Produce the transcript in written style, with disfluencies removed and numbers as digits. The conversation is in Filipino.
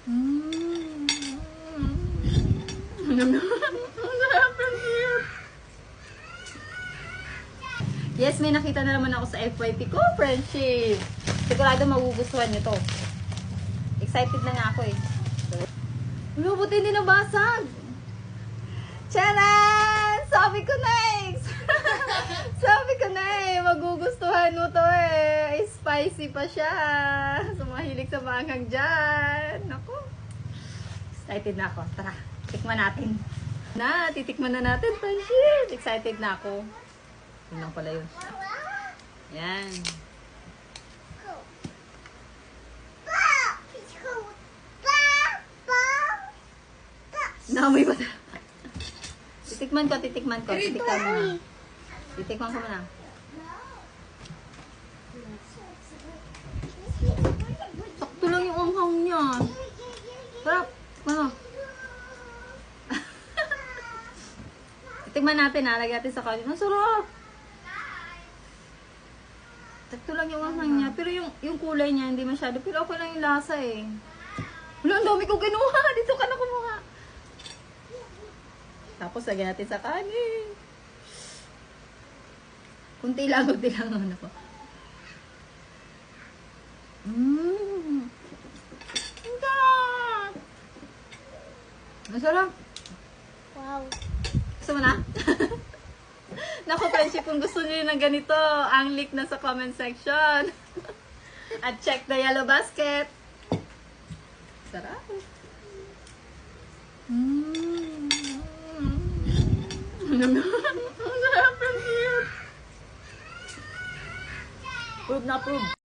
Mm. Ang sarap ng cute. Yes, may nakita na naman ako sa FYP ko, friendship. Sigurado magugustuhan nyo to. Excited na nga ako eh. Ano, buti hindi nabasag. Charan! Sabi ko na eh. Sabi ko na eh, magugustuhan mo to eh. Spicy pa siya. Sumahilig sa maanghang dyan. Naku. Excited na ako. Tara, tikman natin. Titikman na natin, friendship. Excited na ako. Yun lang pala yun. Yan. Naamoy ba? Titikman ko. Titikman mo na. Titikman ko muna. Sakto lang yung anghang niya. Sarap. Ano? Titikman natin ha. Lagyan natin sa kanin. Ang sarap. Sakto lang yung anghang niya. Pero yung kulay niya hindi masyado. Pero okay lang yung lasa eh. Wala, ang dami ko kinuha. Dito ka na kumuha. Tapos lagyan natin sa kanin. Kunti lang ano po. Ang sarap! Ang sarap! Wow. Gusto mo na? Naku, friendship, kung gusto niyo ng ganito, ang link na sa comment section. At check the yellow basket. Sarap. Ang sarap ng cute. Prove na prove.